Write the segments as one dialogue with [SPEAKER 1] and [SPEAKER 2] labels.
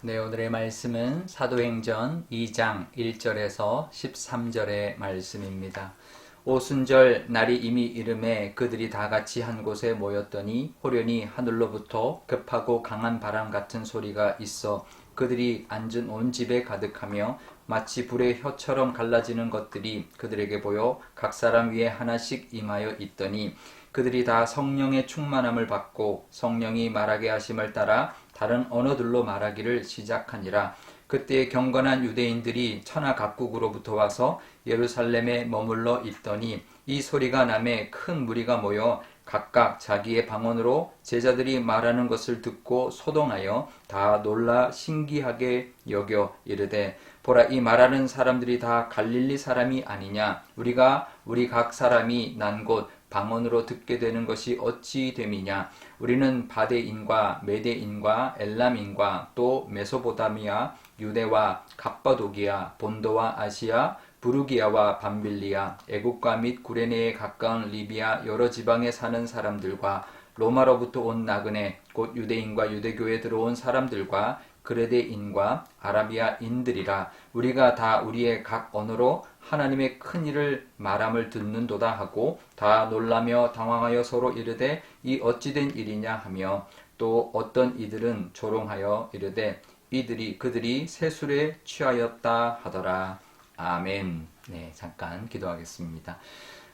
[SPEAKER 1] 네, 오늘의 말씀은 사도행전 2장 1절에서 13절의 말씀입니다. 오순절 날이 이미 이름에 그들이 다 같이 한 곳에 모였더니 호련히 하늘로부터 급하고 강한 바람 같은 소리가 있어 그들이 앉은 온 집에 가득하며 마치 불의 혀처럼 갈라지는 것들이 그들에게 보여 각 사람 위에 하나씩 임하여 있더니 그들이 다 성령의 충만함을 받고 성령이 말하게 하심을 따라 다른 언어들로 말하기를 시작하니라. 그때 경건한 유대인들이 천하 각국으로부터 와서 예루살렘에 머물러 있더니 이 소리가 나매 큰 무리가 모여 각각 자기의 방언으로 제자들이 말하는 것을 듣고 소동하여 다 놀라 신기하게 여겨 이르되 보라, 이 말하는 사람들이 다 갈릴리 사람이 아니냐? 우리가 우리 각 사람이 난 곳 방언으로 듣게 되는 것이 어찌 됨이냐? 우리는 바데인과 메데인과 엘람인과 또 메소포타미아, 유대와 갑바도기아, 본도와 아시아, 부르기아와 밤빌리아, 애국과 및 구레네에 가까운 리비아 여러 지방에 사는 사람들과 로마로부터 온 나그네 곧 유대인과 유대교에 들어온 사람들과 그레데인과 아라비아인들이라. 우리가 다 우리의 각 언어로 하나님의 큰 일을 말함을 듣는도다 하고 다 놀라며 당황하여 서로 이르되 이 어찌된 일이냐 하며 또 어떤 이들은 조롱하여 이르되 그들이 세술에 취하였다 하더라. 아멘. 네, 잠깐 기도하겠습니다.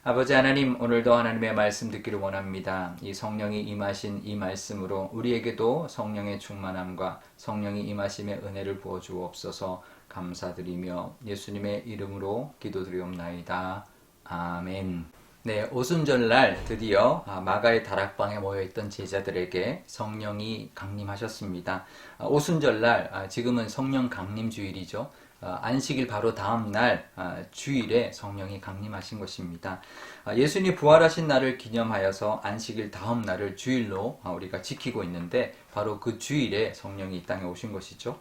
[SPEAKER 1] 아버지 하나님, 오늘도 하나님의 말씀 듣기를 원합니다. 이 성령이 임하신 이 말씀으로 우리에게도 성령의 충만함과 성령이 임하심의 은혜를 부어 주옵소서. 감사드리며 예수님의 이름으로 기도드리옵나이다. 아멘. 네, 오순절날 드디어 마가의 다락방에 모여있던 제자들에게 성령이 강림하셨습니다. 오순절날, 지금은 성령 강림주일이죠. 안식일 바로 다음 날 주일에 성령이 강림하신 것입니다. 예수님이 부활하신 날을 기념하여서 안식일 다음 날을 주일로 우리가 지키고 있는데 바로 그 주일에 성령이 이 땅에 오신 것이죠.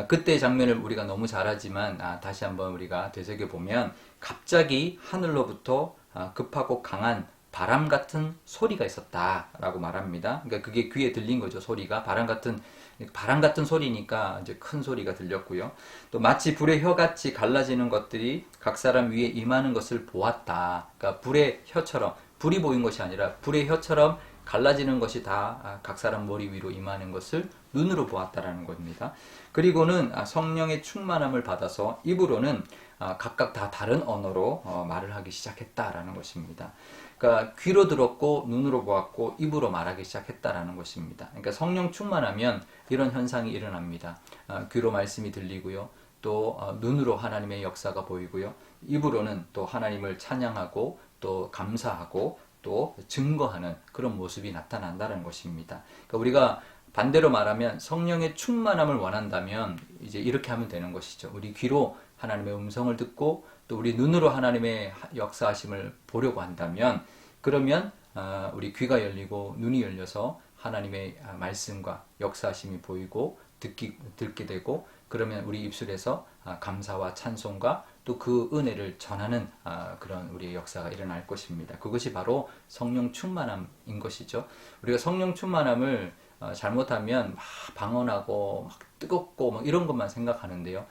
[SPEAKER 1] 그때 장면을 우리가 너무 잘 알지만 다시 한번 우리가 되새겨보면 갑자기 하늘로부터 급하고 강한 바람 같은 소리가 있었다라고 말합니다. 그러니까 그게 귀에 들린 거죠. 소리가 바람 같은 소리니까 이제 큰 소리가 들렸고요. 또 마치 불의 혀같이 갈라지는 것들이 각 사람 위에 임하는 것을 보았다. 그러니까 불의 혀처럼, 불이 보인 것이 아니라 불의 혀처럼 갈라지는 것이 다 각 사람 머리 위로 임하는 것을 눈으로 보았다라는 겁니다. 그리고는 성령의 충만함을 받아서 입으로는 각각 다 다른 언어로 말을 하기 시작했다라는 것입니다. 그러니까 귀로 들었고 눈으로 보았고 입으로 말하기 시작했다라는 것입니다. 그러니까 성령 충만하면 이런 현상이 일어납니다. 귀로 말씀이 들리고요. 또 눈으로 하나님의 역사가 보이고요. 입으로는 또 하나님을 찬양하고 또 감사하고 또 증거하는 그런 모습이 나타난다는 것입니다. 그러니까 우리가 반대로 말하면 성령의 충만함을 원한다면 이제 이렇게 하면 되는 것이죠. 우리 귀로 하나님의 음성을 듣고 또 우리 눈으로 하나님의 역사하심을 보려고 한다면 그러면 우리 귀가 열리고 눈이 열려서 하나님의 말씀과 역사하심이 보이고 듣게 되고 그러면 우리 입술에서 감사와 찬송과 또 그 은혜를 전하는 그런 우리의 역사가 일어날 것입니다. 그것이 바로 성령 충만함인 것이죠. 우리가 성령 충만함을 잘못하면 막 방언하고 막 뜨겁고 막 이런 것만 생각하는데요.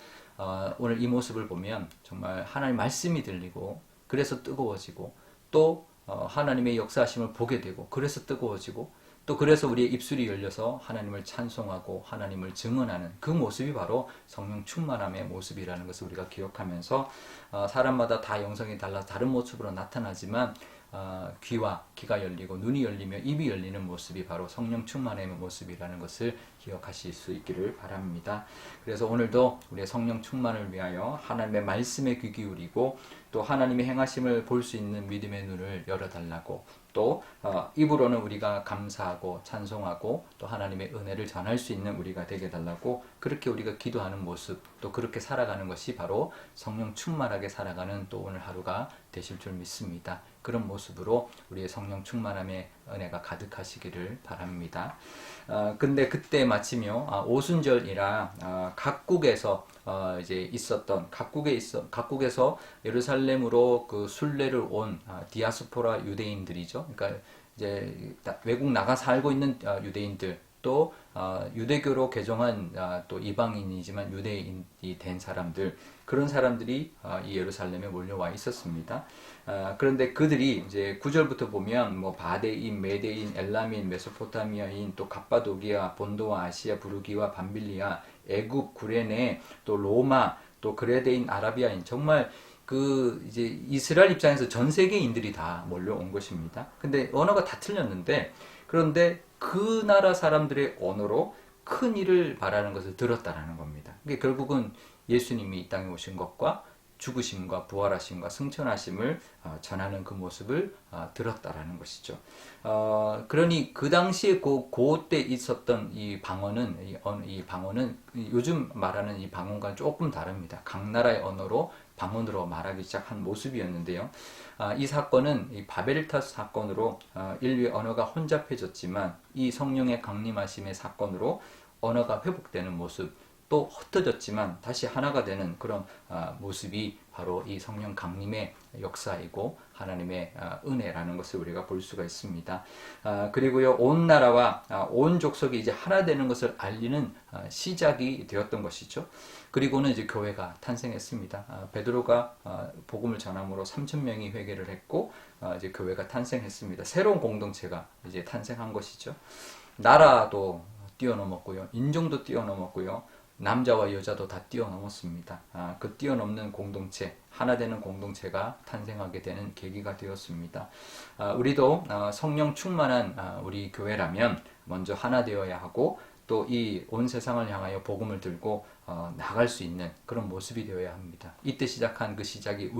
[SPEAKER 1] 오늘 이 모습을 보면 정말 하나님 말씀이 들리고 그래서 뜨거워지고 또 하나님의 역사하심을 보게 되고 그래서 뜨거워지고 또 그래서 우리의 입술이 열려서 하나님을 찬송하고 하나님을 증언하는 그 모습이 바로 성령 충만함의 모습이라는 것을 우리가 기억하면서 사람마다 다 영성이 달라서 다른 모습으로 나타나지만 귀가 열리고 눈이 열리며 입이 열리는 모습이 바로 성령 충만함의 모습이라는 것을 기억하실 수 있기를 바랍니다. 그래서 오늘도 우리의 성령 충만을 위하여 하나님의 말씀에 귀 기울이고 또 하나님의 행하심을 볼 수 있는 믿음의 눈을 열어달라고 또 입으로는 우리가 감사하고 찬송하고 또 하나님의 은혜를 전할 수 있는 우리가 되게 달라고 그렇게 우리가 기도하는 모습 또 그렇게 살아가는 것이 바로 성령 충만하게 살아가는 또 오늘 하루가 되실 줄 믿습니다. 그런 모습으로 우리의 성령 충만함의 은혜가 가득하시기를 바랍니다. 근데 그때 마치며 오순절이라 각국에서 이제 있었던 각국에서 예루살렘으로 그 순례를 온 디아스포라 유대인들이죠. 그러니까 이제 외국 나가 살고 있는 유대인들 또 유대교로 개종한 또 이방인이지만 유대인이 된 사람들, 그런 사람들이 이 예루살렘에 몰려와 있었습니다. 그런데 그들이 이제 9절부터 보면 뭐 바데인, 메데인, 엘라민, 메소포타미아인, 또 갑바도기아, 본도와 아시아, 부르기와 밤빌리아, 애굽, 구레네, 또 로마, 또 그레데인, 아라비아인, 정말 그 이제 이스라엘 입장에서 전 세계인들이 다 몰려온 것입니다. 근데 언어가 다 틀렸는데, 그런데 그 나라 사람들의 언어로 큰 일을 바라는 것을 들었다라는 겁니다. 그게 결국은 예수님이 이 땅에 오신 것과 죽으심과 부활하심과 승천하심을 전하는 그 모습을 들었다라는 것이죠. 그러니 그 당시에 그때 있었던 이 방언은 요즘 말하는 이 방언과는 조금 다릅니다. 각 나라의 언어로 방언으로 말하기 시작한 모습이었는데요. 이 사건은 이 바벨탑 사건으로 인류의 언어가 혼잡해졌지만 이 성령의 강림하심의 사건으로 언어가 회복되는 모습, 또 흩어졌지만 다시 하나가 되는 그런 모습이 바로 이 성령 강림의 역사이고 하나님의 은혜라는 것을 우리가 볼 수가 있습니다. 그리고요, 온 나라와 온 족속이 이제 하나 되는 것을 알리는 시작이 되었던 것이죠. 그리고는 이제 교회가 탄생했습니다. 베드로가 복음을 전함으로 3,000명이 회개를 했고 이제 교회가 탄생했습니다. 새로운 공동체가 이제 탄생한 것이죠. 나라도 뛰어넘었고요, 인종도 뛰어넘었고요, 남자와 여자도 다 뛰어넘었습니다. 그 뛰어넘는 공동체, 하나 되는 공동체가 탄생하게 되는 계기가 되었습니다. 우리도 성령 충만한 우리 교회라면 먼저 하나 되어야 하고, 또 이 온 세상을 향하여 복음을 들고 나갈 수 있는 그런 모습이 되어야 합니다. 이때 시작한 그 시작이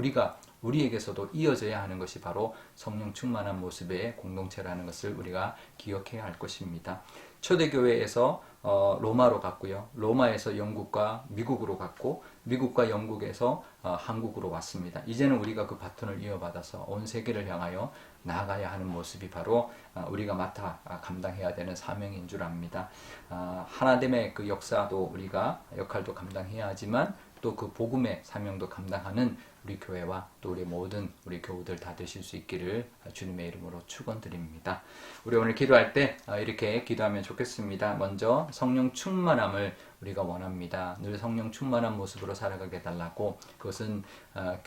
[SPEAKER 1] 우리에게서도 이어져야 하는 것이 바로 성령 충만한 모습의 공동체라는 것을 우리가 기억해야 할 것입니다. 초대교회에서 로마로 갔고요. 로마에서 영국과 미국으로 갔고, 미국과 영국에서 한국으로 왔습니다. 이제는 우리가 그 바톤을 이어받아서 온 세계를 향하여 나아가야 하는 모습이 바로 우리가 맡아 감당해야 되는 사명인 줄 압니다. 하나됨의 그 역사도 우리가 역할도 감당해야 하지만 또 그 복음의 사명도 감당하는 우리 교회와 또 우리 모든 우리 교우들 다 되실 수 있기를 주님의 이름으로 축원드립니다. 우리 오늘 기도할 때 이렇게 기도하면 좋겠습니다. 먼저 성령 충만함을 우리가 원합니다. 늘 성령 충만한 모습으로 살아가게 해달라고, 그것은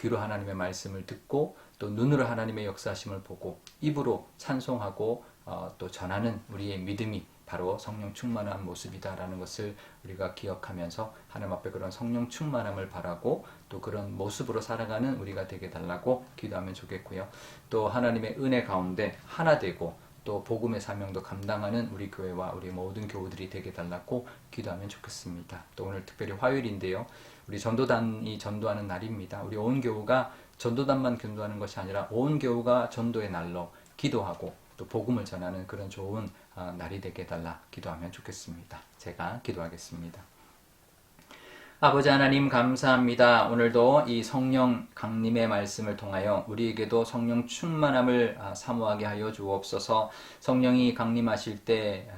[SPEAKER 1] 귀로 하나님의 말씀을 듣고 또 눈으로 하나님의 역사하심을 보고 입으로 찬송하고 또 전하는 우리의 믿음이 바로 성령 충만한 모습이다라는 것을 우리가 기억하면서 하나님 앞에 그런 성령 충만함을 바라고 또 그런 모습으로 살아가는 우리가 되게 달라고 기도하면 좋겠고요. 또 하나님의 은혜 가운데 하나 되고 또 복음의 사명도 감당하는 우리 교회와 우리 모든 교우들이 되게 달라고 기도하면 좋겠습니다. 또 오늘 특별히 화요일인데요, 우리 전도단이 전도하는 날입니다. 우리 온 교우가 전도단만 전도하는 것이 아니라 온 교우가 전도의 날로 기도하고 또 복음을 전하는 그런 좋은 날이 되게 해달라 기도하면 좋겠습니다. 제가 기도하겠습니다. 아버지 하나님 감사합니다. 오늘도 이 성령 강림의 말씀을 통하여 우리에게도 성령 충만함을 사모하게 하여 주옵소서. 성령이 강림하실 때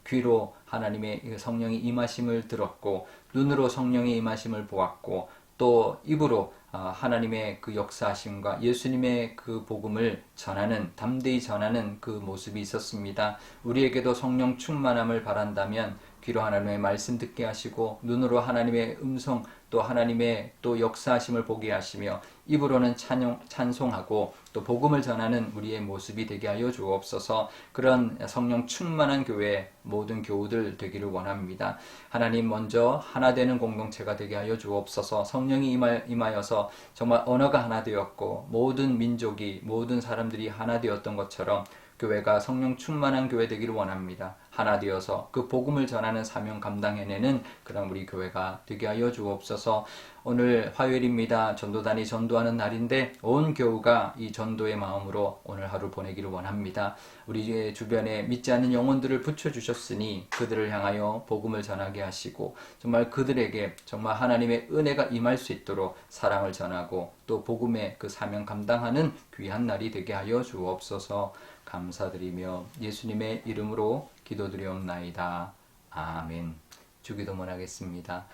[SPEAKER 1] 귀로 하나님의 성령이 임하심을 들었고, 눈으로 성령이 임하심을 보았고, 또 입으로 하나님의 그 역사하심과 예수님의 그 복음을 전하는, 담대히 전하는 그 모습이 있었습니다. 우리에게도 성령 충만함을 바란다면 귀로 하나님의 말씀 듣게 하시고, 눈으로 하나님의 음성, 또 하나님의 또 역사하심을 보게 하시며, 입으로는 찬송하고 또 복음을 전하는 우리의 모습이 되게 하여 주옵소서. 그런 성령 충만한 교회 모든 교우들 되기를 원합니다. 하나님, 먼저 하나 되는 공동체가 되게 하여 주옵소서. 성령이 임하여서 정말 언어가 하나 되었고 모든 민족이, 모든 사람들이 하나 되었던 것처럼 교회가 성령 충만한 교회 되기를 원합니다. 하나 되어서 그 복음을 전하는 사명 감당해내는 그런 우리 교회가 되게 하여 주옵소서. 오늘 화요일입니다. 전도단이 전도하는 날인데 온 교우가 이 전도의 마음으로 오늘 하루 보내기를 원합니다. 우리 주변에 믿지 않는 영혼들을 붙여주셨으니 그들을 향하여 복음을 전하게 하시고, 정말 그들에게 정말 하나님의 은혜가 임할 수 있도록 사랑을 전하고 또 복음의 그 사명 감당하는 귀한 날이 되게 하여 주옵소서. 감사드리며 예수님의 이름으로 기도드리옵나이다. 아멘. 주기도문 하겠습니다.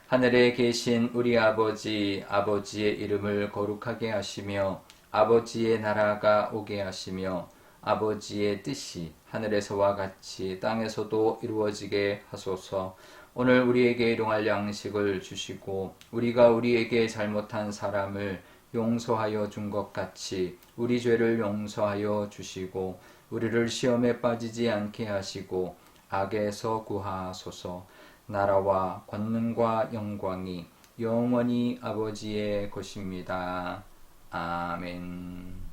[SPEAKER 1] 하늘에 계신 우리 아버지, 아버지의 이름을 거룩하게 하시며 아버지의 나라가 오게 하시며 아버지의 뜻이 하늘에서와 같이 땅에서도 이루어지게 하소서. 오늘 우리에게 일용할 양식을 주시고 우리가 우리에게 잘못한 사람을 용서하여 준 것 같이 우리 죄를 용서하여 주시고 우리를 시험에 빠지지 않게 하시고 악에서 구하소서. 나라와 권능과 영광이 영원히 아버지의 것입니다. 아멘.